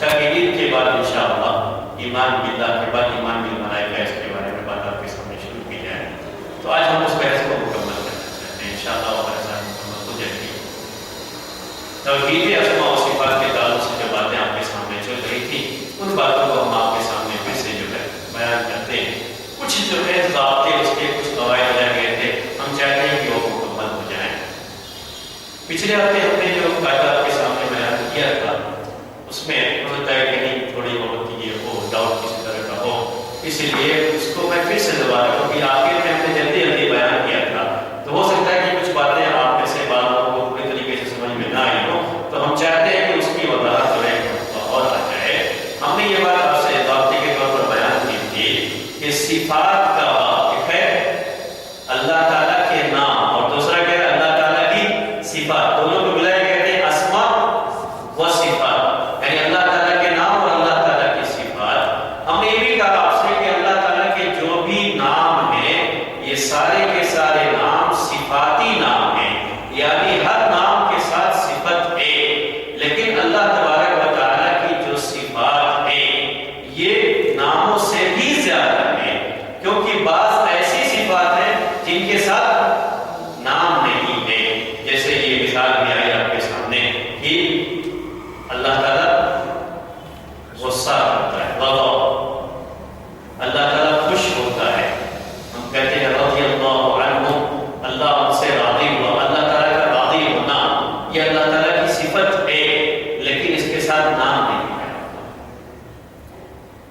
تاکہ عید کے بعد انشاءاللہ ایمان باللہ کے بعد ایمان بالملائکہ اس کے بارے میں بات آپ کے سامنے شروع کی جائے. تو آج ہم اس بحث کو مکمل کرنا چاہتے ہیں انشاءاللہ ہمارے ساتھ مکمل ہو جائے گی. توحید اسماء و صفات کے تعلق سے جو باتیں آپ کے سامنے چل رہی تھی ان باتوں کو ہم آپ کے سامنے پھر سے جو ہے بیان کرتے ہیں. کچھ جو ہے ضابطے اس کے کچھ قواعد رہ گئے تھے, ہم چاہتے ہیں کہ وہ مکمل ہو جائیں. پچھلے ہفتے ہم نے جو قاعدہ آپ کے سامنے بیان کیا تھا اس میں ہوتا ہے کہیں تھوڑی بہت یہ ہو ڈاؤٹ کسی طرح کا ہو, اس لیے اس کو میں پھر سے دوبارہ کیونکہ آخر میں ہم نے جلدی جلدی بیان کیا تھا تو ہو سکتا ہے کہ کچھ باتیں آپ میں سے بعض لوگوں کو پوری طریقے سے سمجھ میں نہ آئی ہو, تو ہم چاہتے ہیں کہ اس کی وضاحت جو ہے اور آ جائے. ہم نے یہ بات آپ سے ضابطے کے طور پر بیان کی تھی کہ صفات کا واقف ہے اللہ تعالیٰ کے نام اور دوسرا کیا ہے اللہ تعالیٰ کی صفات, دونوں کو ملا کے کہتے ہیں اسماء و صفات, یعنی اللہ تعالیٰ کے نام اور اللہ تعالیٰ کی صفات. ہم نے یہ بھی کہا آپ سے کہ اللہ تعالیٰ کے جو بھی نام ہیں یہ سارے کے سارے نام صفاتی نام ہیں, یعنی ہر نام کے ساتھ صفت ہے, لیکن اللہ تبارک و تعالیٰ کی جو صفات ہیں یہ ناموں سے بھی زیادہ ہیں, کیونکہ بعض ایسی صفات ہیں جن کے ساتھ نام نہیں ہے. جیسے یہ مثال بھی آئی آپ کے سامنے کہ اللہ تعالیٰ غصہ کرتا ہے, اللہ تعالیٰ خوش ہوتا ہے, ہم کہتے ہیں رضی اللہ عنہ, اللہ ہم سے راضی ہوا. اللہ تعالیٰ کا راضی ہونا یہ اللہ تعالیٰ کی صفت ہے, لیکن اس کے ساتھ نام نہیں ہے.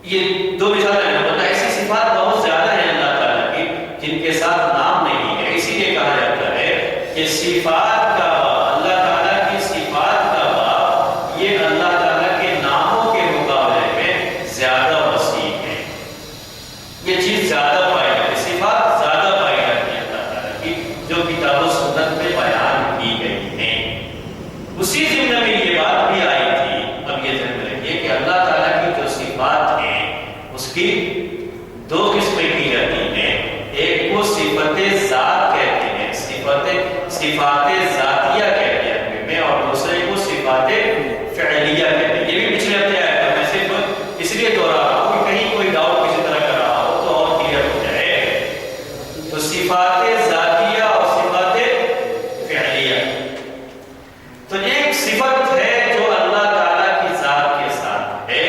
یہ دو مثالیں ہیں, مطلب ایسی صفات بہت زیادہ ہیں اللہ تعالیٰ کی جن کے ساتھ نام نہیں ہے. اسی لیے کہا جاتا ہے کہ صفات کا اللہ تعالیٰ کی صفات کا باب یہ اللہ تعالیٰ کے ناموں کے مقابلے میں زیادہ وسیع ہے. یہ چیز زیادہ پائی جاتی ہے, صفات زیادہ پائی جاتی ہے اللہ تعالیٰ کی جو کتاب و سنت میں بیان کی گئی ہیں. اسی ضمن میں یہ بات بھی آئی تھی, اب یہ ذہن میں رکھیے کہ اللہ تعالیٰ کی جو صفات ہیں اس کی دو قسمیں کی جاتی ہیں. ایک کو صفت ذات کہتے ہیں, صفات ذاتیہ کہتے ہیں عربی میں, اور دوسرے کو صفات فعلیہ کہتے ہیں. یہ بھی پچھلے ہفتے آیا تھا, میں صرف اس لیے دوہرا رہا ہوں کہ کہیں کوئی ڈاؤٹ کسی طرح کا رہا ہو تو اور کلیئر ہو جائے. تو صفات ذاتیہ اور صفات فعلیہ, تو ایک صفت ہے جو اللہ تعالیٰ کی ذات کے ساتھ ہے,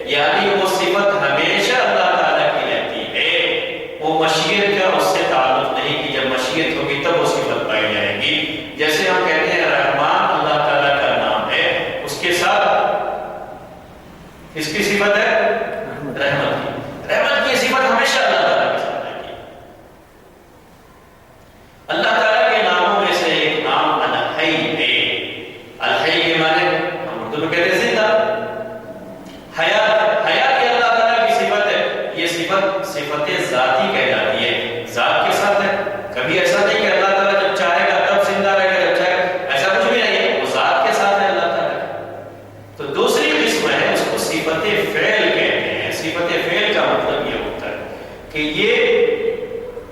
یعنی وہ صفت ہمیشہ اللہ تعالیٰ کی رہتی ہے, وہ مشیت کا اس سے تعلق نہیں کہ جب مشیت ہوگی تب وہ صفت پائی جائے گی. جیسے ہم کہتے ہیں رحمان اللہ تعالیٰ کا نام ہے, اس کے ساتھ اس کی صفت ہے رحمت کی, رحمت کی صفت ہمیشہ اللہ تعالیٰ کے ساتھ رہتی ہے. اللہ تعالیٰ کے ناموں میں سے ایک نام الحی ہے. الحی کے معنی ہم اردو میں کہتے ہیں زندہ, حیات. حیات یہ اللہ تعالیٰ کی صفت ہے, یہ صفت صفت ذاتی کہلاتی ہے, ذات کے ساتھ ہے. کبھی ایسا نہیں کہ اللہ تعالیٰ جب چاہے گا تب زندہ رہے گا, جب چاہے ایسا کچھ بھی نہیں ہے, وہ ذات کے ساتھ ہے اللہ تعالیٰ. تو دوسری قسم ہے اس کو صفت فعل کہتے ہیں. صفت فعل کا مطلب یہ ہوتا ہے کہ یہ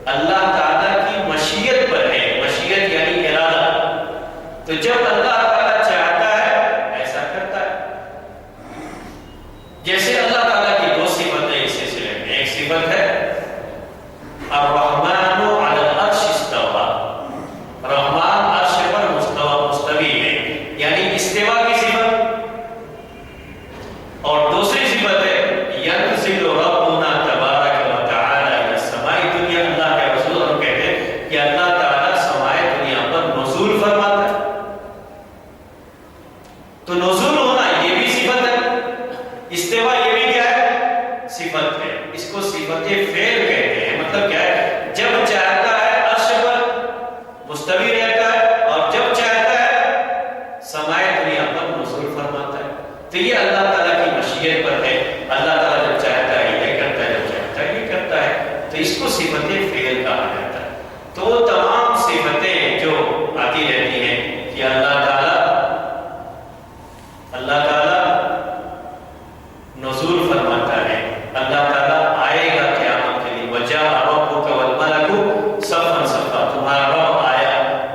اللہ تعالیٰ کی مشیت پر ہے. مشیت یعنی ارادہ. تو جب اللہ تعالیٰ چاہتا ہے ایسا کرتا ہے. جیسے اللہ تعالیٰ کی دو صفتیں اس سلسلے میں, ایک صفت ہے الرحمن علی العرش استوى, رحمان عرش پر مستوی ہے, یعنی استوا کی صفت. اور دوسری صفت ہے ینزل ربنا تبارک و تعالی الی السماء الدنیا. اللہ کے رسول ہم کہتے ہیں کہ اللہ تعالیٰ سماء دنیا پر نزول فرماتا ہے. تو نزول ہونا یہ بھی صفت ہے, استوا یہ بھی کیا ہے صفت ہے. اس کو صفت فعل کہتے ہیں. مطلب کیا ہے, جب چاہتا ہے عرش پر مستوی رہتا ہے, اور جب چاہتا ہے سماء دنیا پر نزول فرماتا ہے. تو یہ اللہ تعالیٰ کی مشیت پر ہے. اللہ تعالیٰ جب چاہتا ہے یہ کرتا ہے, جب چاہتا ہے یہ کرتا ہے. تو اس کو صفت فعل کہا جاتا ہے. تو وہ تمام صفتیں جو آتی رہتی ہیں کہ اللہ تعالیٰ نزول فرماتا ہے, اللہ تعالیٰ آئے گا قیامت کے لیے, وجاء ربک والملک صفا صفا, تمہارا رب آیا.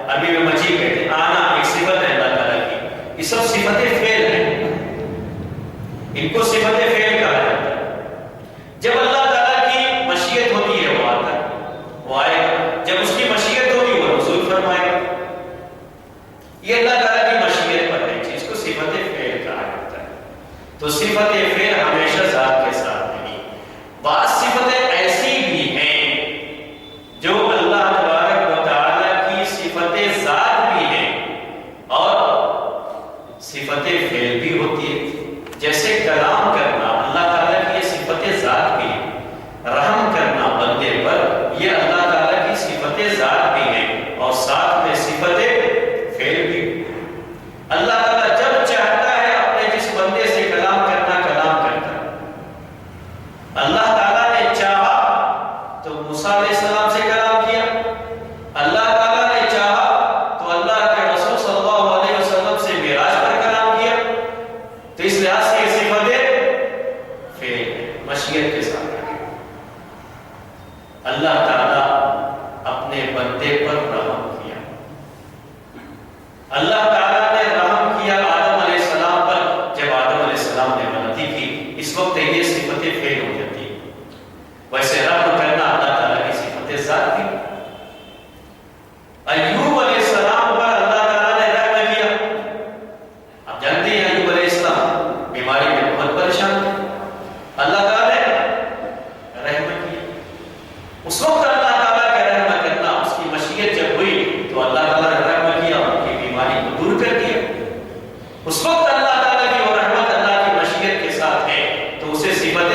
عربی میں مجیء کہتے ہیں, آنا ایک صفت ہے اللہ تعالیٰ کی. یہ سب صفت فعل ہیں. ان کو صفت فعل کہا جاتا ہے۔ جب اللہ تعالیٰ کی مشیت ہوتی ہے وہ آتا ہے، وہ آئے گا، جب اس کی مشیت ہوگی وہ نزول فرمائے گا۔ یہ اللہ تعالیٰ کی مشیت پر ہے، جس کو صفت فعل کہا جاتا ہے۔ تو صفت فعل ہمیشہ ذات کے ساتھ نہیں، بعض صفتیں ایسی بھی ہیں جو اللہ تبارک و تعالیٰ کی صفت ذات بھی ہیں اور صفت فعل بھی ہوتی ہے، جیسے کلام کرنا اللہ تعالیٰ کی یہ صفت ذات بھی ہے، رحم کرنا بندے پر یہ اللہ تعالیٰ کی صفت ذات بھی ہے اور ساتھ میں صفت فعل بھی۔ اللہ تعالیٰ جب چاہتا ہے اپنے جس بندے سے کلام کرنا کلام کرتا ہے۔ اللہ تعالیٰ نے چاہا تو موسیٰ علیہ السلام سے کلام کیا، اللہ تعالیٰ نے چاہا تو اللہ کے رسول صلی اللہ علیہ وسلم سے معراج پر کلام کیا۔ تو اس لحاظ سے یہ صفت فعل مشیت کے ساتھ اللہ تعالیٰ اپنے بندے پر رحم کیا۔ اللہ تعالیٰ نے رحم کیا آدم علیہ السلام پر، جب آدم علیہ السلام نے غلطی کی، اس وقت یہ صفت فعل ہو جاتی ہے۔ ویسے رحم کرنا اللہ تعالیٰ کی صفت ذات تھی۔ ایوب علیہ السلام پر اللہ تعالیٰ نے رحم کیا۔ آپ جانتے ہیں ایوب علیہ السلام بیماری میں بہت پریشان تھے، اللہ تعالیٰ نے رحم کیا۔ اس وقت اللہ تعالیٰ کا رحم کرنا، اس کی مشیت جب ہوئی تو اللہ تعالیٰ نے رحم کیا، ان کی بیماری کو دور کر دیا۔ اس وقت اللہ تعالیٰ کی وہ رحمت اللہ کی مشیت کے ساتھ ہے تو اسے صفت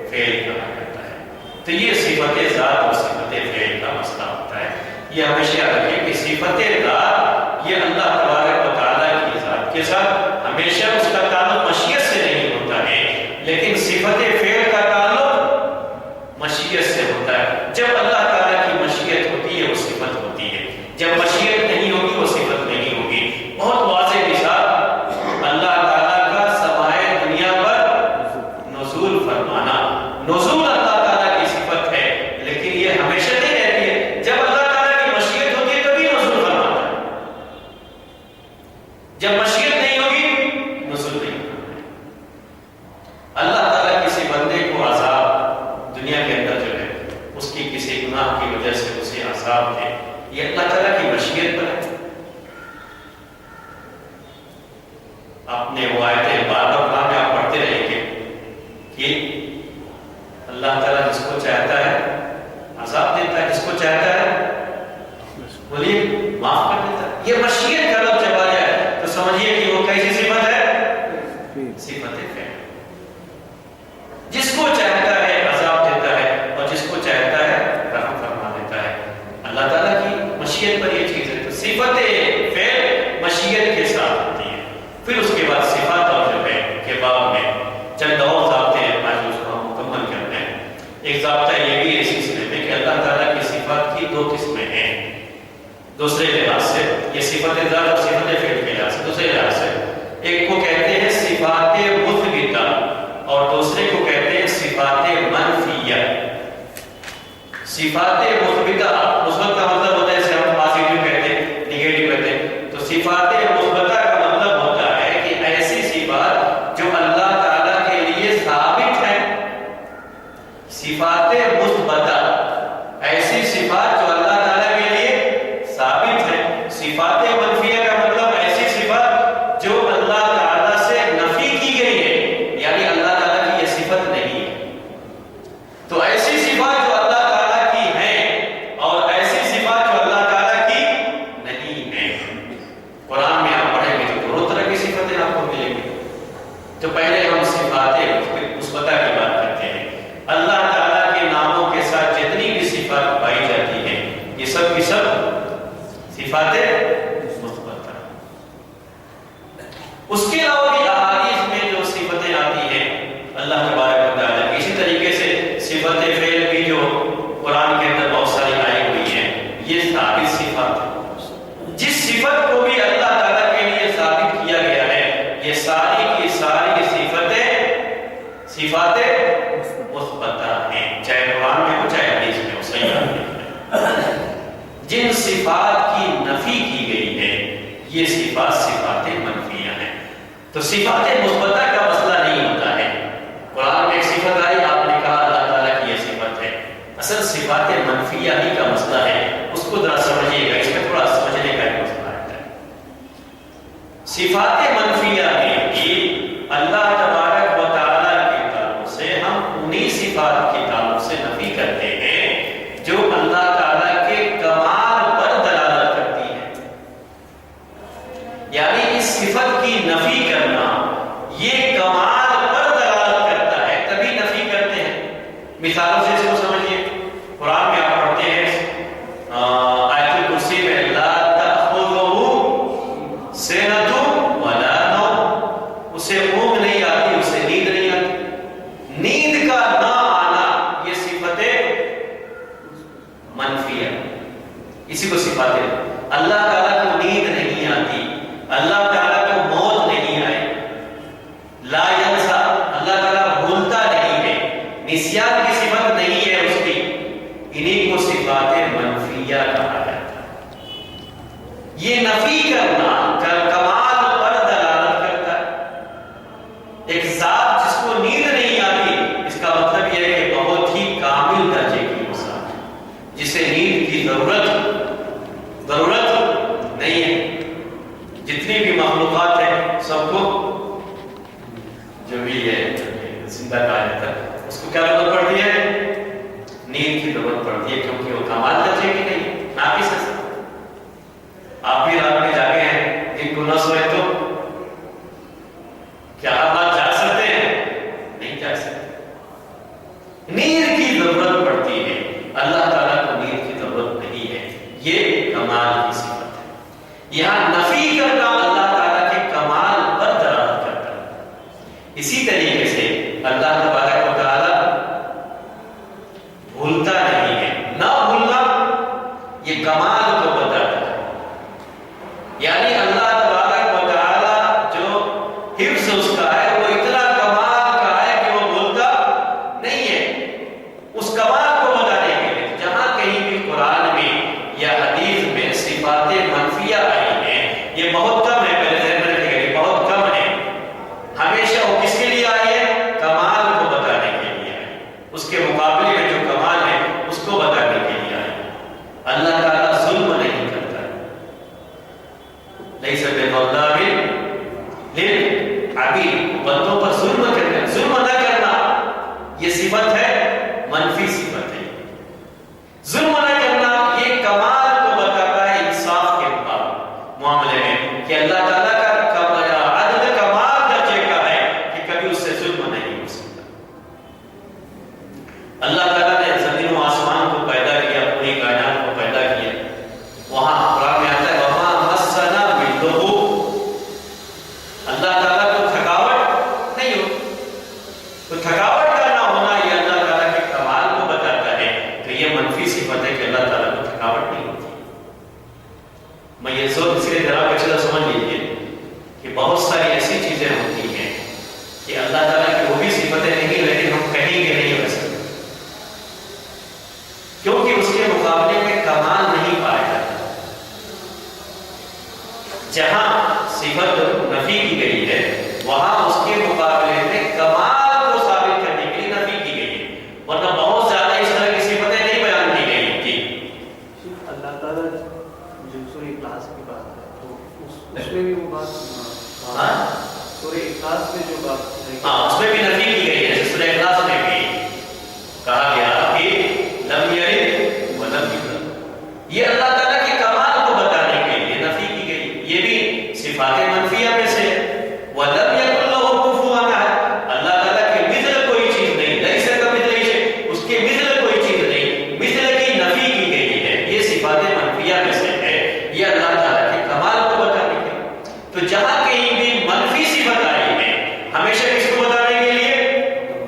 فعل کہا جاتا ہے۔ تو یہ صفت ذات اور صفت فعل کا مسئلہ ہوتا ہے۔ یہ ہمیشہ یاد رکھیں کہ صفت ذات یہ اللہ تبارک و تعالیٰ کی ذات کے ساتھ ہمیشہ اس کا تعلق مشیت سے نہیں ہوتا ہے، لیکن صفت فعل کا تعلق مشیت سے ہوتا ہے۔ جب اللہ تعالیٰ کی مشیت ہوتی ہے وہ صفت ہوتی ہے، جب مشیت نہیں ہوگی وہ صفت نہیں ہوگی۔ بہت واضح مثال اللہ تعالیٰ کا سمائے دنیا پر نزول فرمانا، نزول اللہ تعالیٰ کی صفت ہے، لیکن یہ ہمیشہ نہیں رہتی ہے۔ جب اللہ تعالیٰ کی مشیت ہوتی ہے تبھی نزول فرماتا ہے، جب مشیت نہیں ہوگی نزول نہیں فرماتا ہے۔ اللہ تعالیٰ کسی بندے کو عذاب دنیا کے اندر جو ہے اس کی کسی گناہ کی وجہ سے اسے عذاب دے، یہ اللہ تعالیٰ کی مشیت پر ہے۔ اپنے وہ آیتیں بار بار قرآن میں آپ پڑھتے رہیں گے کہ اللہ تعالیٰ جس کو چاہتا ہے عذاب دیتا ہے، جس کو چاہتا ہے بولیے معاف کر دیتا ہے۔ یہ مشیت کا لفظ جب آ جائے تو سمجھیے کہ وہ کیسی صفت ہے؟ صفت فعل۔ جس کو چاہتا ہے عذاب دیتا ہے اور جس کو چاہتا ہے رحم فرما دیتا ہے۔ اللہ تعالیٰ کی مشیت پر یہ چیز ہے۔ تو صفت فعل مشیت کے ساتھ ہوتی ہے۔ پھر اس کے بعد صفات اور جو ہے کہ باب میں چند اور ضابطے ہیں، آج اس کو ہم مکمل کرتے ہیں۔ ایک ضابطہ یہ بھی ہے اس سلسلے میں کہ اللہ تعالیٰ کی صفات کی دو قسمیں ہیں دوسرے لحاظ سے، یہ صفت ذات اور صفت فعل کے لحاظ سے۔ دوسرے لحاظ سے ایک کو کہتے ہیں صفات مثبتہ اور دوسرے کو کہتے ہیں صفات منفیہ۔ صفات مثبتہ، مثبت کا مطلب ہوتا ہے جیسے ہم پازیٹیو کہتے ہیں، نیگیٹو کہتے ہیں، تو صفات مثبتہ کا مطلب ہوتا ہے کہ ایسی صفات جو اللہ تعالیٰ کے لیے ثابت ہے۔ صفات مثبتہ ایسی صفات جو اللہ تعالیٰ کے لیے ثابت ہے۔ صفات منفیہ کا مطلب ایسی صفات جو اللہ تعالیٰ سے نفی کی گئی ہے، یعنی اللہ تعالیٰ کی یہ صفت نہیں ہے۔ تو ایسی صفات جو اللہ تعالیٰ کی ہیں اور ایسی صفات جو اللہ تعالیٰ کی نہیں ہیں۔ قرآن میں آپ پڑھیں گے تو دونوں طرح کی صفتیں آپ کو ملیں گی۔ تو پہلے ہم صفات مثبتہ کی بات کرتے ہیں۔ اللہ تعالیٰ کے ناموں کے ساتھ جتنی بھی صفات پائی جاتی ہیں یہ سب کی سب صفات مثبتہ۔ اس کے علاوہ بھی احادیث میں جو صفتیں آتی ہیں اللہ تبارک و تعالیٰ کی، اسی طریقے سے صفت فعل بھی جو قرآن کے اندر بہت ساری آئی ہوئی ہیں، یہ ثابت صفات ہے۔ جس صفت کو بھی اللہ تعالیٰ کے لیے ثابت کیا گیا ہے یہ ساری کی ساری صفات مثبتہ ہیں، چاہے قرآن میں ہو چاہے حدیث میں ہو، صحیح ہے۔ جن صفات کی نفی کی گئی ہے یہ صفات منفیہ ہیں۔ تو صفات مثبتہ کا مسئلہ نہیں ہوتا نسیان کی صفت نہیں ہے اس کی، انہیں کو صفات منفیہ کہا جاتا ہے۔ یہ نفی کرنا کمال پر دلالت کرتا ہے۔ ایک ذات جس کو نیند نہیں آتی، اس کا مطلب یہ ہے کہ بہت ہی کامل درجے کی وہ ذات ہے، جسے نیند کی ضرورت نہیں ہے۔ جتنی بھی مخلوقات ہیں سب کو جو بھی ہے زندہ کہا جاتا ہے، اس کو کیا ضرورت پڑتی ہے؟ نیند کی ضرورت پڑتی ہے، کیونکہ وہ کمال درجے کی نہیں، ناقص ہے۔ آپ بھی رات میں جاگے ہیں، دن کو نہ سوئے تو کیا آپ رات جاگ سکتے ہیں؟ نہیں جاگ سکتے۔ نیند کی ضرورت پڑتی ہے، اللہ تعالیٰ کو نیند کی ضرورت نہیں ہے، یہ کمال کی صفت ہے۔ یہاں نفی کرنا اللہ تعالیٰ کے کمال پر دلالت کرتا ہے۔ اسی طریقے سے اللہ تبارک و تعالیٰ بھولتا نہیں ہے، نہ بھولنا یہ کمال کو بتاتا ہے۔ یعنی اللہ تبارک و تعالیٰ جو حفظ اس کا ہے وہ اتنا کمال کا ہے کہ وہ بھولتا نہیں ہے۔ اس کمال کو بتانے کے لیے جہاں کہیں بھی قرآن میں یا حدیث میں صفات منفیہ آئی ہیں، یہ بہت کم ہے، پہلے ذہن میں رکھیے گا، یہ بہت کم ہے۔ ہمیشہ وہ کس کے لیے آئی ہے؟ کمال کو بتانے کے لیے آئی، اس کے مقابلے میں جو کمال ہے اس کو بتانے کے لیے آئی۔ اللہ تعالیٰ ظلم نہیں کرتا، لیس بظلام للعبید، بندوں پر ظلم کرنا، ظلم نہ کرنا یہ صفت ہے، منفی صفت ہے۔ ظلم نہ کرنا یہ کمال کو بتاتا ہے انصاف کے معاملے میں، کہ اللہ تعالیٰ کا عدل کمال درجے کا ہے کہ کبھی اس سے ظلم نہیں ہو سکتا۔ اللہ تعالیٰ نے زمین و آسمان کو پیدا کیا، پوری کائنات کو پیدا کیا، وہاں قرآن میں آتا ہے وَمَا مَسَّنَا بِاللُّغُوبِ، اللہ تعالیٰ کو تھکاوٹ نہیں ہو، تو تھکاوٹ کا نہ ہونا یہ اللہ تعالیٰ کے کمال کو بتاتا ہے۔ تو یہ منفی صفت ہے کہ اللہ تعالیٰ کو تھکاوٹ نہیں ہوتی۔ میں یہ زور اس لیے ذرا اچھی طرح سمجھ لیجیے کہ بہت ساری ایسی چیزیں ہوتی ہیں کہ اللہ تعالیٰ کی وہ بھی صفتیں نہیں، لیکن ہم کہیں گے نہیں ویسے، کیونکہ اس کے مقابلے میں کمال نہیں پایا جاتا۔ جہاں صفت نفی کی گئی ہے وہاں اس کے مقابلے میں کمال کو ثابت کرنے کے لیے نفی کی گئی ہے، ورنہ بہت زیادہ اس طرح کی صفتیں نہیں بیان کی گئی ہوتی۔ اللہ تعالیٰ جو سورہ اخلاص کی بات ہے تو اس میں بھی وہ بات، سورہ اخلاص میں جو بات ہے اس میں بھی نفی کی گئی ہے۔ سورہ اخلاص میں بھی کہا گیا کہ لم یلد ولم یولد، یہ اللہ تعالیٰ کے کمال کو بتانے کے لیے نفی کی گئی، یہ بھی صفات منفیہ میں سے ہے۔ وَلَمْ يَكُنْ لَهُ كُفُوًا أَحَدٌ، اللہ تعالیٰ کے مثل کوئی چیز نہیں، لَيْسَ كَمِثْلِهِ شَيْءٌ، اس کے مثل کوئی چیز نہیں، مثل کی نفی کی گئی ہے، یہ صفات منفیہ میں سے ہے، یہ اللہ تعالیٰ کے کمال کو بتانے کے لیے۔ تو جہاں کہیں بھی منفی صفت آئی ہے ہمیشہ کس کو بتانے کے لیے؟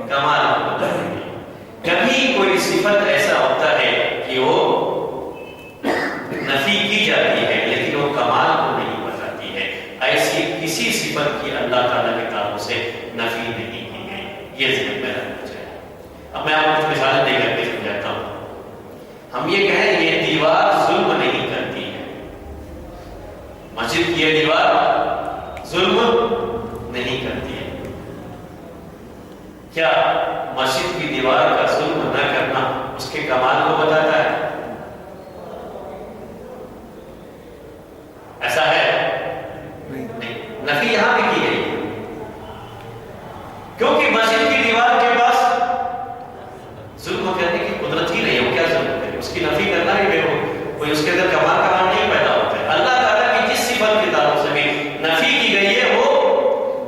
کمال کو بتانے کے لیے۔ کبھی کوئی صفت ایسا ہوتا ہے کہ وہ نفی کی جاتی ہے لیکن وہ کمال کو نہیں بتاتی ہے، ایسی کسی صفت کی اللہ تعالیٰ کے تعلق سے نفی نہیں کی گئی، یہ ذہن میں رکھنا چاہیے۔ اب میں آپ کو کچھ مثالیں دے کر کے سمجھاتا ہوں۔ ہم یہ کہیں یہ دیوار ظلم نہیں کرتی ہے، مسجد کی یہ دیوار ظلم نہیں کرتی ہے، کیا مسجد کی دیوار کا ظلم نہ کرنا اس کے کمال کو بتاتا ہے؟ ایسا ہے؟ نہیں، نفی یہاں بھی کی گئی ہے، کیونکہ مسجد کی دیوار کے پاس ظلم کرنے کی قدرت ہی نہیں ہے، وہ کیا ظلم کرے، اس کی نفی کرنا ہی کوئی اس کے اندر کمال نہیں پیدا ہوتا ہے۔ اللہ تعالیٰ کی جس صفت کے تعلق سے بھی نفی کی گئی ہے وہ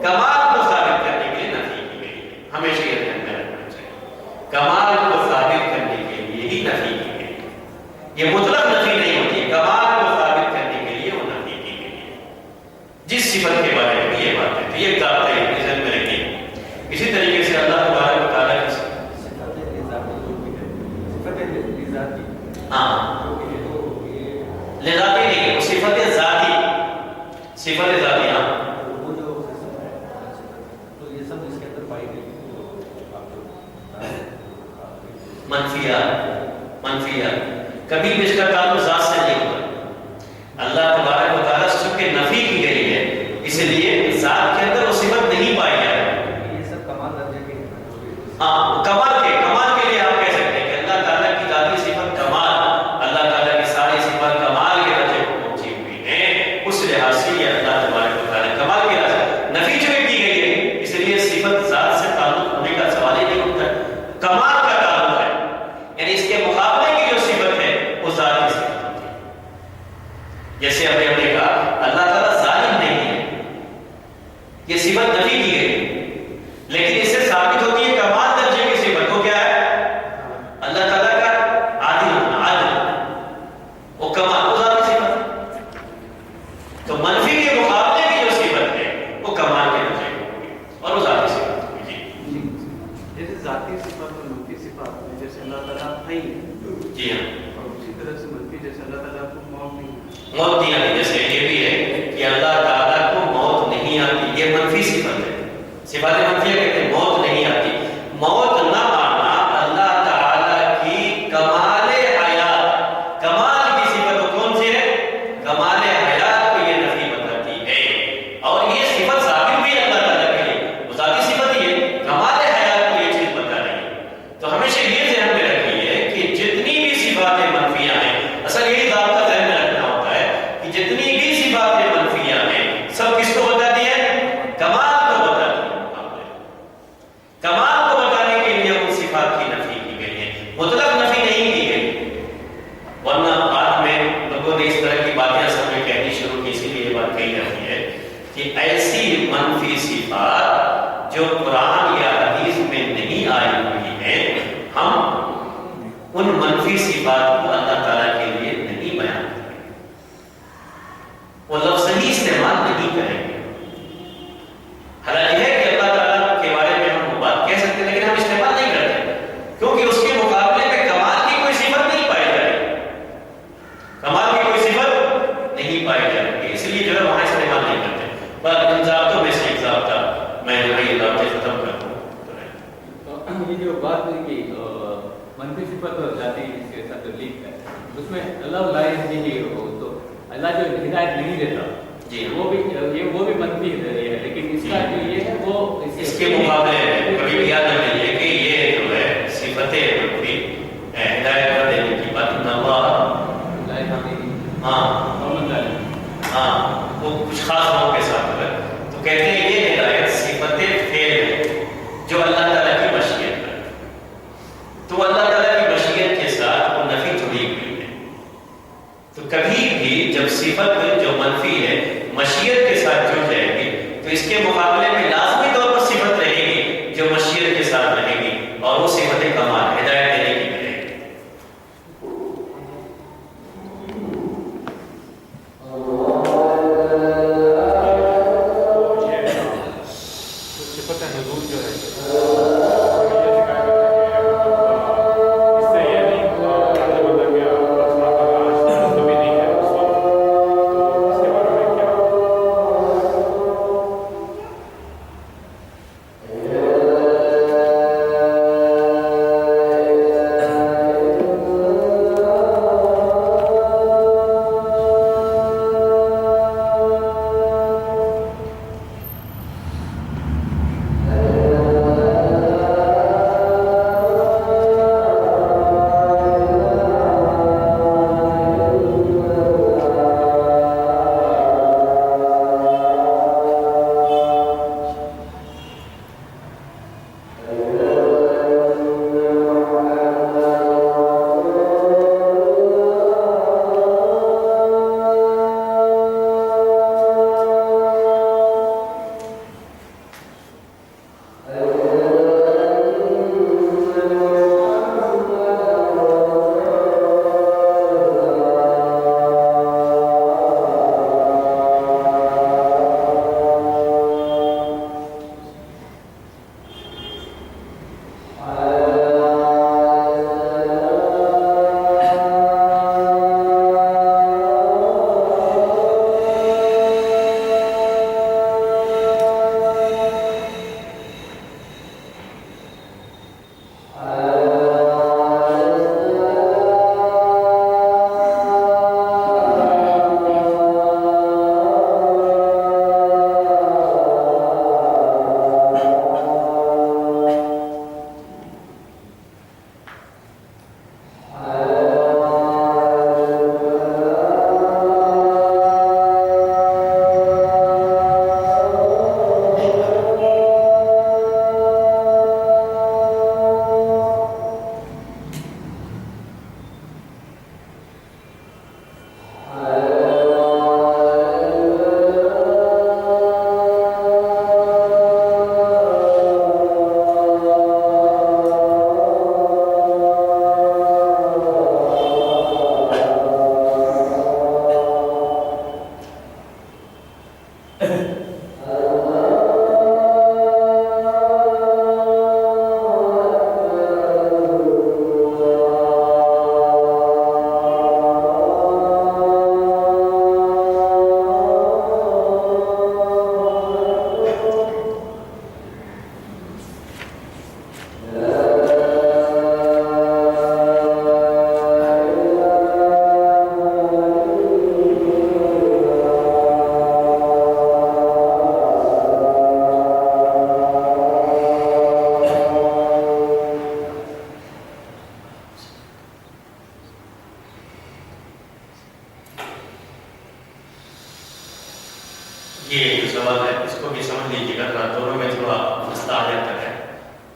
کمال کو ثابت کرنے کے لیے نفی کی گئی ہے، ہمیشہ یہ ذہن میں رکھنا چاہیے، کمال کو ثابت کرنے کے لیے ہی نفی کی گئی ہے، یہ مطلق نفی نہیں ہوتی ہے، کمال کو ثابت کرنے کے لیے وہ نفی کی گئی ہے، جس صفت کے بارے میں بھی یہ بات ہے۔ تو یہ ضابطہ ہے، ذہن میں رکھیے۔ اسی طریقے سے اللہ تبارک و تعالیٰ کی لذاتی نہیں ہے، وہ صفت ذاتی، صفت ذاتی، ہاں وہ جو تو یہ سب اس کے اندر پائی گئی۔ منفیات کبھی بھی اس کا تعلق ذات سے نہیں ہوتا. اللہ تبارک و تعالیٰ سے چونکہ نفی کی گئی ہے اس لیے ذات کے اندر وہ صفت نہیں پائی جائے. یہ سب کمال درجے کے ہاں کمال کے لیے آپ کہہ سکتے ہیں کہ اللہ تعالیٰ کی ذاتی صفت کمال، اللہ تعالیٰ کی ساری صفات کمال کے درجے کو پہنچی ہوئی ہیں. اس لحاظ سے یہ اللہ تبارک و تعالیٰ کمال کے راز نفی جو کی گئی ہے اس لیے صفت ذات سے تعلق ہونے کا سوال ہی نہیں ہوتا. کمال کا تعلق ہے، یعنی اس کے مقابلے کی جو صفت ہے وہ ذاتی صفت ہوتی ہے. جیسے ابھی ہم نے کہا اللہ تعالیٰ ظالم نہیں ہے، یہ صفت نفی کی گئی، لیکن اس سے ثابت ہوتی ہے کمال درجے کی صفت. وہ کیا ہے؟ اللہ تعالیٰ کا عادل، وہ کمال، وہ ذاتی صفت. تو منفی کے مقابلے کی جو صفت ہے وہ کمال کے درجے کی ہوگی اور وہ ذاتی صفت ہوگی. جی جیسے ذاتی صفات اور منفی صفات میں جیسے اللہ تعالیٰ حی ہے، جی ہاں. اور اسی طرح سے منفی جیسے اللہ تعالیٰ کو موت نہیں ہے. موت نہیں آتی، جیسے یہ بھی ہے کہ اللہ تعالیٰ کو موت نہیں آتی، یہ منفی صفت ہے. صفات منفیہ کہتے ہیں موت نہیں آتی. موت نہ آنا اللہ تعالیٰ کی کمال حیات، کمال کی صفت وہ کون سی ہے؟ کمال حیات کو یہ نفی بتاتی ہے. اور یہ صفت ثابت بھی ہے اللہ تعالیٰ کے لیے، وہ ذاتی صفت ہی ہے، کمال حیات کو یہ چیز بتا رہی ہے. تو ہمیشہ یہ ذہن میں رکھیے کہ جتنی بھی صفات منفیہ ہیں، اصل یہی ضابطہ ذہن میں رکھنا ہوتا ہے کہ جتنی بھی صفات منفیہ ہیں سب کس کو بتاتی ہیں؟ کمال کو بتاتی ہیں. کمال کو بتانے کے لیے ان صفات کی نفی کی گئی ہے، مطلق نفی نہیں کی گئی. ورنہ بعد میں لوگوں نے اس طرح کی باتیں اصل میں کہنی شروع کی، اسی لیے یہ بات کہی جاتی ہے کہ ایسی منفی صفات جو قرآن یا حدیث میں نہیں آئی ہوئی ہیں، ہم ان منفی صفات کو اللہ تعالیٰ کے لیے نہیں بیان کریں گے، وہ لفظ ہی استعمال نہیں کریں گے. حالانکہ ہے کہ اللہ تعالیٰ کے بارے میں ہم وہ بات کہہ سکتے ہیں لیکن ہم استعمال نہیں کرتے کیونکہ اس کے مقابلے میں کمال کی کوئی صفت نہیں پائی جا رہی، کمال کی کوئی صفت نہیں پائی جا رہی، اس لیے جو ہے وہاں استعمال نہیں کرتے. بس ان ضابطوں میں سے ایک ضابطہ میں جو ہے یہ ضابطے ختم کر دوں. یہ جو بات ہوئی کہ منفی صفت اور ذاتی کے ساتھ لنک ہے، اس میں اللہ لائی ہو تو اللہ جو ہدایت نہیں دیتا جی وہ بھی منفی ہے، لیکن اس کا جو یہ ہے وہ اس کے مقابلے میں کبھی بھی یاد رکھیے کہ یہ جو ہے صفت منفی ہدایت دینے کی بات ہاں وہ کچھ خاص لوگوں کے ساتھ ہے تو کہتے ہیں یہ ہدایت صفت فعل ہے جو اللہ تعالیٰ کی مشیت ہے. تو اللہ تعالیٰ کی مشیت کے ساتھ وہ نفی جڑی ہوئی ہے. تو کبھی بھی جب صفت جو منفی ہے مشیت کے ساتھ جڑ جائے گی تو اس کے مقابلے میں لازمی طور پر صفت رہے گی جو مشیت کے ساتھ رہے گی اور وہ صفت کمال ہدایت دینے کی رہے گی. صفت نزول جو ہے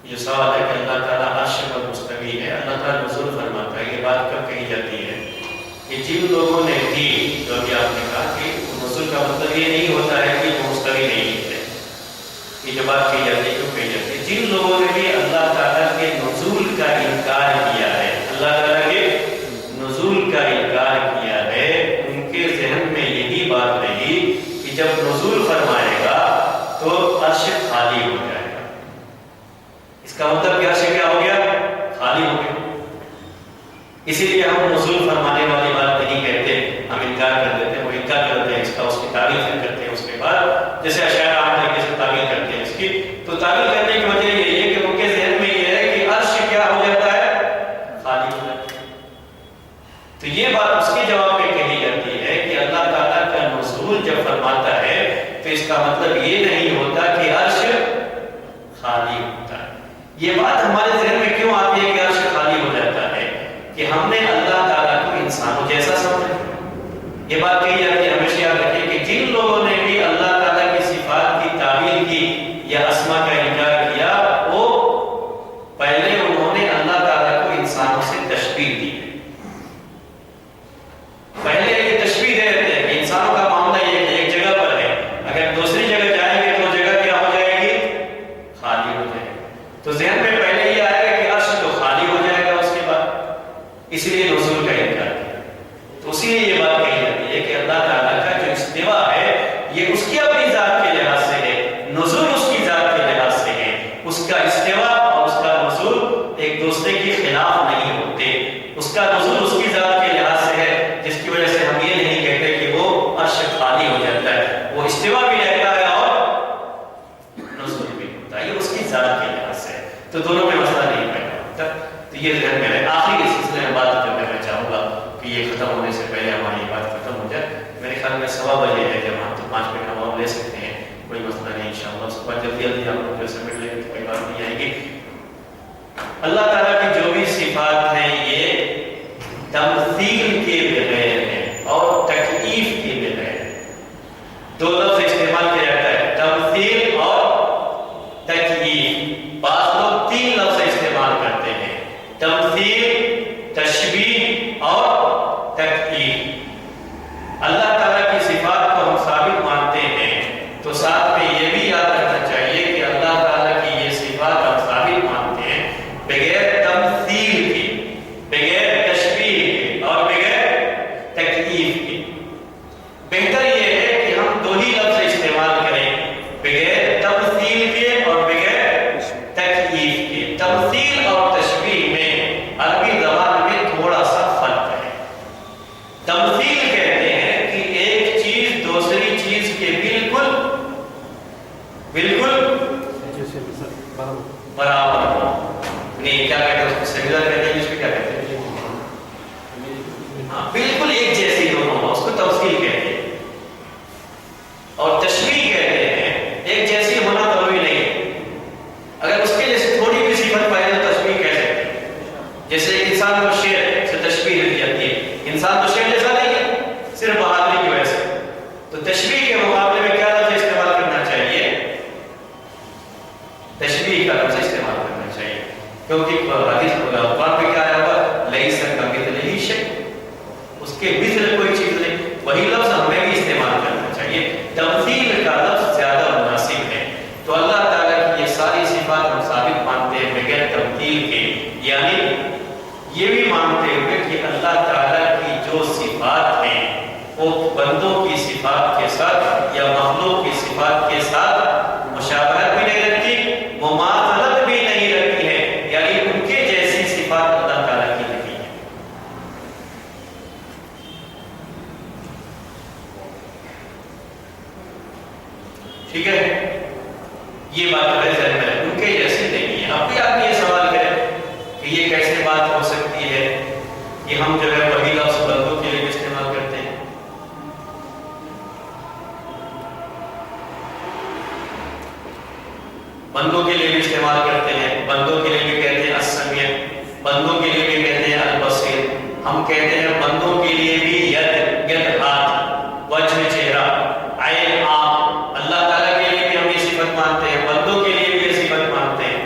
یہ سوال ہے کہ اللہ تعالیٰ عرش پر مستوی ہے، اللہ تعالیٰ نزول فرماتا ہے، یہ بات کب کہی جاتی ہے کہ جن لوگوں نے بھی، جو ابھی آپ نے کہا کہ نزول کا مطلب یہ نہیں ہوتا ہے کہ وہ مستوی نہیں ہے، یہ جو بات کہی جاتی ہے کیوں کہی جاتی ہے؟ جن لوگوں نے بھی اللہ تعالیٰ کے نزول کا انکار کیا ہے، اللہ تعالیٰ کے نزول کا انکار کیا ہے، ان کے ذہن میں یہی بات رہی کہ جب نزول فرمائے گا تو عرش خالی ہو جائے گا۔ اس کا مطلب کہ عرش کیا ہو گیا؟ خالی ہو گیا۔ اسی لیے ہم نزول فرمانے والی بات نہیں کہتے، ہم انکار کر دیتے ہیں، وہ انکار کرتے ہیں اس کا، اس کی تعریف کرتے ہیں، اس کے بعد جیسے اشاعرہ عام طریقے سے تعبیر کرتے ہیں اس کی، تو تعبیر کرنے کی وجہ یہ ہے کہ ان کے ذہن میں یہ ہے کہ عرش کیا ہو جاتا ہے؟ خالی ہو جاتا ہے۔ تو یہ بات اس کے جواب میں کہی جاتی ہے کہ اللہ تعالیٰ کا نزول جب فرماتا ہے تو اس کا مطلب یہ نہیں ہوتا کہ عرش خالی ہوتا ہے۔ یہ بات ہمارے ذہن میں کیوں آتی ہے کہ عرش خالی ہو جاتا ہے؟ کہ ہم نے اللہ تعالیٰ کو انسانوں جیسا سمجھا۔ یہ بات کہی جاتی ہے، ہمیشہ یاد رکھیں کہ جن لوگوں نے بھی اللہ تعالیٰ کی صفات کی تعویل کی یا اسما کا انکار کیا، وہ پہلے انہوں نے اللہ تعالیٰ کو انسانوں سے تشبیہ دی۔ پہلے یہ تشبیہ دے دیتے ہیں کہ انسانوں کا معاملہ یہ ہے کہ ایک جگہ پر ہے، اگر دوسری جگہ جائیں گے تو جگہ کیا ہو جائے گی؟ خالی ہو جائے گی۔ تو ذہن میں پہلے یہ آئے گا کہ عرش تو خالی ہو جائے گا اس کے بعد، اسی لیے نزول کا انکار کیا۔ تو اسی لیے یہ بات کہی جاتی ہے کہ اللہ تعالیٰ کا جو استوا ہے یہ اس کی اپنی ذات کے لحاظ سے ہے، نزول اس کی ذات کے لحاظ سے ہے۔ اس کا استوا اور اس کا نزول ایک دوسرے کے خلاف نہیں ہوتے۔ اس کا نزول اس کی ذات کے لحاظ سے ہے، جس کی وجہ سے ہم یہ نہیں کہتے کہ وہ عرش خالی ہو جاتا ہے، وہ استوا بھی رہتا ہے اور نزول بھی ہوتا ہے، یہ اس کی ذات کے لحاظ سے ہے۔ تو دونوں میں مسئلہ نہیں پیدا ہوتا۔ تو یہ ذہن میں ہے۔ آخری اس سلسلے میں بات جو میں چاہوں گا کہ یہ ختم ہونے سے پہلے ہماری یہ بات ختم ہو جائے، میرے خیال میں 1:15 بجے ہے جب ہم تو 5 منٹ ہم اور لے سکتے ہیں، کوئی مسئلہ نہیں انشاءاللہ۔ اس کے بعد جلدی جلدی ہم لوگ جو سمجھ لیں گے تو کوئی بات نہیں آئے گی۔ اللہ تعالیٰ کی جو بھی صفات ہیں یہ تمثیل کے بغیر ہے اور تکییف کے بغیر ہے۔ دو لفظ استعمال کیا جاتا ہے، تمثیل اور تکییف۔ بعض لوگ 3 لفظ استعمال کرتے ہیں، تمثیل، تشبیہ اور تکییف۔ اللہ تعالیٰ کی صفات کو ہم ثابت مانتے ہیں تو ساتھ میں یہ بھی یاد رکھنا چاہیے کہ اللہ تعالیٰ کی یہ صفات ہم ثابت مانتے ہیں بغیر تمثیل کے، بغیر تشبیہ کے اور بغیر تکییف کے۔ بہتر یہ ہے کہ ہم 2 ہی لفظ استعمال کریں، بغیر تمثیل کے اور بغیر تکییف کے۔ تمثیل اور تشبیہ میں عربی زبان میں تھوڑا سا فرق ہے۔ تمثیل کہتے ہیں کہ ایک چیز دوسری چیز کے بالکل برابر ہو۔ نہیں کیا کہتے ہیں اس کو؟ سملر کہتے ہیں، اس کو کیا کہتے ہیں؟ ہاں، بالکل ایک جیسی دونوں ہو، اس کو تمثیل کہتے ہیں۔ اور تشبیہ کہتے ہیں ایک جیسی ہونا ضروری نہیں، اگر اس کے لیے تھوڑی بھی صفت پائے تو تشبیہ کہہ سکتے ہیں۔ جیسے ایک انسان کو شیر سے تشبیہ دی جاتی ہے، انسان تو شیر جیسا نہیں ہے، صرف بہادری کی وجہ سے۔ تو تشبیہ کے مقابلے میں کیا لفظ استعمال کرنا چاہیے؟ تشبیہ کا لفظ استعمال کرنا چاہیے، کیونکہ حدیث قرآن میں کیا آیا ہوا؟ لیس کمثلہ شیء، اس کے مثل کوئی چیز نہیں۔ وہی لفظ ہمیں بھی استعمال کرنا چاہیے۔ تمثیل کا لفظ زیادہ مناسب ہے۔ تو اللہ تعالیٰ کی یہ ساری صفات ہم ثابت مانتے ہیں بغیر تمثیل کے، یعنی یہ بھی مانتے ہوئے کہ اللہ تعالیٰ کی جو صفات ہیں وہ بندوں کی صفات کے ساتھ یا مخلوق کی صفات کے ساتھ مشابہت بھی نہیں رکھتی، مماثلت بھی نہیں رکھتی ہے، یعنی ان کے جیسی صفات اللہ تعالیٰ کی نہیں ہے۔ ٹھیک ہے، یہ بات ہے ذہن میں، ان کے جیسی نہیں ہے۔ اب بھی آپ یہ سوال کریں کہ یہ کیسے بات ہو سکتی ہے کہ ہم جو ہے وہی لفظ بندوں کے لیے بھی استعمال کرتے ہیں۔ بندوں کے لیے بھی استعمال کرتے ہیں، بندوں کے لیے بھی کہتے ہیں السمیع، بندوں کے لیے بھی کہتے ہیں البصیر۔ ہم کہتے ہیں بندوں کے لیے بھی ید، ید ہاتھ، وجہ چہرہ، عین آنکھ۔ اللہ تعالیٰ کے لیے بھی ہم یہ صفت مانتے ہیں، بندوں کے لیے بھی یہ صفت مانتے ہیں۔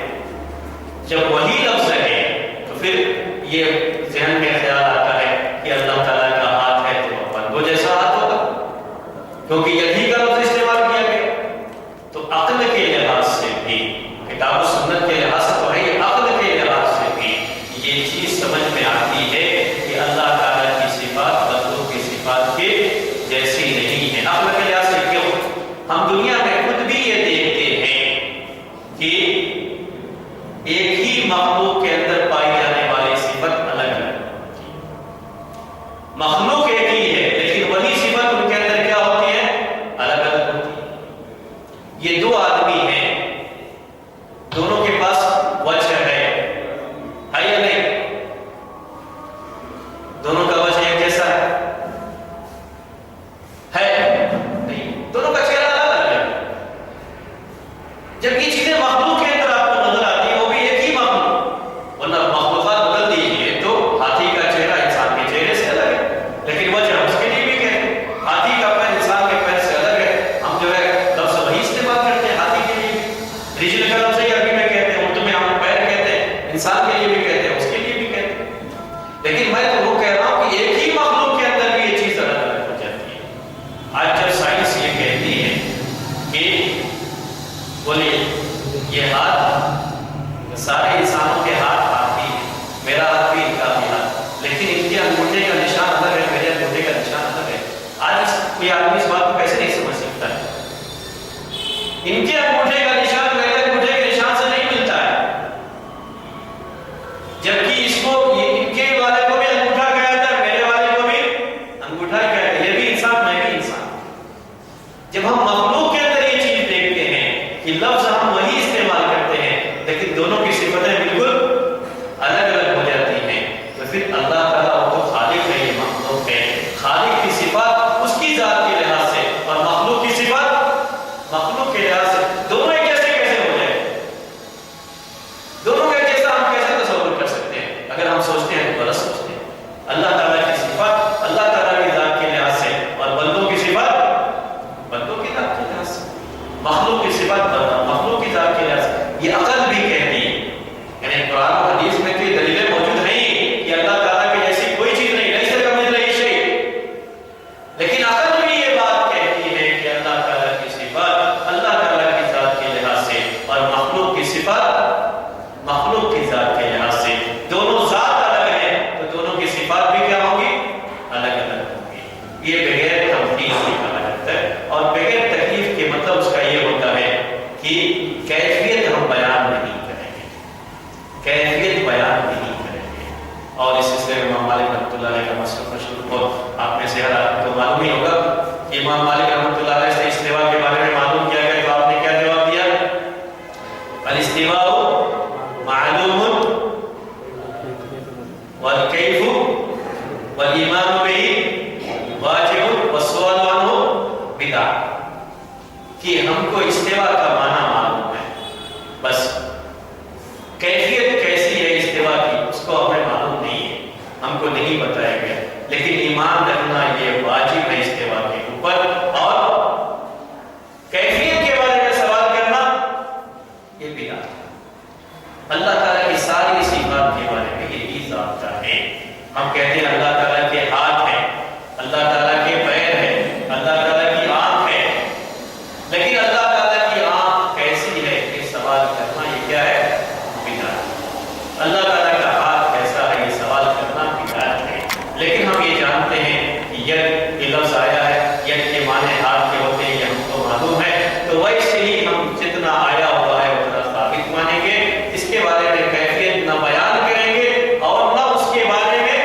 جب وہی لفظ ہے تو پھر یہ ذہن میں خیال آتا ہے کہ اللہ تعالیٰ کا ہاتھ ہے تو بندوں جیسا ہاتھ ہوگا، کیونکہ یہی کا لفظ استعمال کیا گیا۔ تو عقل کے لحاظ سے بھی، کتاب و سنت کے لحاظ سے تو ہے، یہ عقل کے لحاظ سے بھی یہ چیز سمجھ میں آتی ہے کہ اللہ تعالیٰ کی صفات بندوں کی صفات کے جیسی نہیں ہے۔ عقل کے لحاظ سے کیوں؟ ہم دنیا میں خود بھی یہ دیکھتے ہیں کہ ایک ہی مخلوق کے اندر پائی جانے والی صفت الگ الگ ہوتی ہے۔ مخلوق ایک ہی ہے لیکن وہی صفت ان کے اندر کیا ہوتی ہے؟ الگ الگ ہوتی ہے۔ یہ دو آدمی ہیں، دونوں کے پاس وجہ ہے یا نہیں؟ دونوں کا وجہ ایک جیسا ہے نہیں، دونوں کا چہرہ الگ الگ ہے۔ جب یہ چیزیں مخلوق کے اندر آپ کو نظر آتی ہیں، وہ بھی ایک ہی مخلوق، ورنہ مخلوقات بدل دیجیے تو ہاتھی کا چہرہ انسان کے چہرے سے الگ ہے، لیکن وجہ اس کے لیے بھی کہتے ہیں۔ ہاتھی کا پیر انسان کے پیر سے الگ ہے، ہم جو ہے لفظ وہی استعمال کرتے ہیں ہاتھی کے لیے بھی۔ رجل کا لفظ عربی میں کہتے ہیں، اردو میں ہم پیر کہتے ہیں، انسان کے لیے بھی کہتے ہیں، اس کے لیے بھی کہتے ہیں۔ لیکن میں تو وہ کہہ رہا ہوں کہ ایک ہی مخلوق کے اندر بھی یہ چیز الگ الگ ہو جاتی ہے۔ آج جب سائنس یہ کہتی ہے کہ بولے یہ ہاتھ سارے انسانوں کے ہاتھ ہی ہے، میرا ہاتھ بھی ان کا بھی ہاتھ، لیکن ان کے انگوٹھے کا نشان الگ ہے، میرے انگوٹھے کا نشان الگ ہے۔ آج کوئی آدمی اس بات کو کیسے نہیں سمجھ سکتا ہے؟ ان کے انگوٹھے کا نشان میرے انگوٹھے کے نشان سے نہیں ملتا ہے، جبکہ اس کو ان کے والے کو بھی انگوٹھا کہا جاتا ہے، میرے والے کو بھی انگوٹھا کہا جاتا ہے۔ یہ بھی انسان، میں بھی انسان۔ جب ہم مخلوق کے اندر یہ چیز دیکھتے ہیں کہ لفظ ہم وہی استعمال کرتے ہیں لیکن دونوں کی صفتیں بالکل الگ الگ ہو جاتی ہیں، تو پھر اللہ تعالیٰ وہ تو خالق ہے، یہ مخلوق ہے۔ خالق کی صفات اس کی ذات کے لحاظ سے اور مخلوق کی صفات مخلوق کے لحاظ سے، دونوں ایک جیسے کیسے ہو جائے؟ دونوں کا ایک جیسا ہم کیسے تصور کر سکتے ہیں؟ اگر ہم سوچتے ہیں تو غلط سوچتے ہیں۔ اللہ تعالیٰ کی صفات اللہ تعالیٰ کی ذات کے لحاظ سے اور بندوں کی صفات بندوں کی ذات کے لحاظ سے، مخلوق کی صفات مخلوق کی ذات کے لحاظ سے، یہ عقل بھی کہتی ہے۔ یعنی قرآن و حدیث میں کوئی دلیلیں موجود ہیں کہ اللہ تعالیٰ کی جیسی کوئی چیز نہیں، نہیں سے کم نہیں شیء، لیکن عقل بھی یہ بات کہتی ہے کہ اللہ تعالیٰ کی صفات اللہ تعالیٰ کی ذات کے لحاظ سے اور مخلوق کی صفات مخلوق کی ذات کے لحاظ سے، دونوں ذات الگ ہیں تو دونوں کی صفات بھی کیا ہوں گی؟ الگ الگ ہوں گی۔ یہ بغیر تمثیل سے کہا جاتا ہے، اور بغیر تکلیف کے مطلب اس کا یہ ہوتا ہے کہ کیفیت ہم بیان نہیں کریں گے، کیفیت بیان نہیں کریں گے۔ اور اس سلسلے میں امام مالک رحمۃ اللہ علیہ کا مسئلہ مشہور ہو، آپ میں سے ہر آپ کو معلوم ہی ہوگا کہ امام مالک رحمۃ اللہ علیہ سے استوا کے بارے میں معلوم کیا گیا، تو آپ نے کیا جواب دیا؟ الاستواء معلوم والکیف والایمان به واجب والسؤال عنہ بدعہ، کہ ہم کو استوا کا معنی معلوم ہے، بس کیفیت کیسی ہے استوا کی اس کو ہمیں معلوم نہیں ہے، ہم کو نہیں بتایا گیا، لیکن ایمان رکھنا یہ واجب ہے استوا کے اوپر، اور کیفیت کے بارے میں سوال کرنا یہ بدعت ہے۔ اللہ تعالیٰ کی ساری صفات کے بارے میں یہی ضابطہ ہے۔ ہم کہتے ہیں اللہ تعالیٰ کے ہاتھ ہیں، اللہ تعالیٰ کے پیر ہیں، اللہ تعالیٰ کی آنکھ ہے، لیکن اللہ تعالیٰ کی آنکھ کیسی ہے یہ سوال کرنا یہ کیا ہے؟ بدعت۔ اللہ تعالیٰ کا ہاتھ کیسا ہے یہ سوال کرنا بدعت ہے۔ لیکن ہم یہ جانتے ہیں کہ ید یہ لفظ آیا ہے، ید کے معنی ہاتھ کے ہوتے ہیں، یہ ہم کو معلوم ہے، تو ویسے ہی ہم جتنا آیا ہوا ہے اتنا ثابت مانیں گے، اس کے بارے میں کیفیت نہ بیان کریں گے اور نہ اس کے بارے میں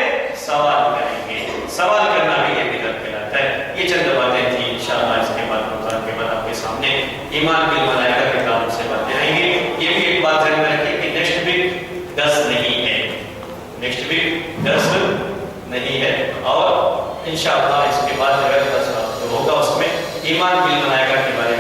سوال کریں گے۔ سوال کرنا بھی یہ بدعت کہلاتا ہے۔ یہ چند باتیں تھیں، انشاءاللہ اس کے بعد رمضان کے بعد آپ کے سامنے ایمان بالملائکہ کے تعلق سے باتیں آئیں گی۔ یہ بھی ایک بات ذہن میں رکھیں کہ نیکسٹ ویک درس نہیں ہے، نیکسٹ ویک درس نہیں ہے، اور انشاءاللہ اس کے بعد جو ہے درس جو ہوگا اس میں ایمان بالملائکہ کے بارے میں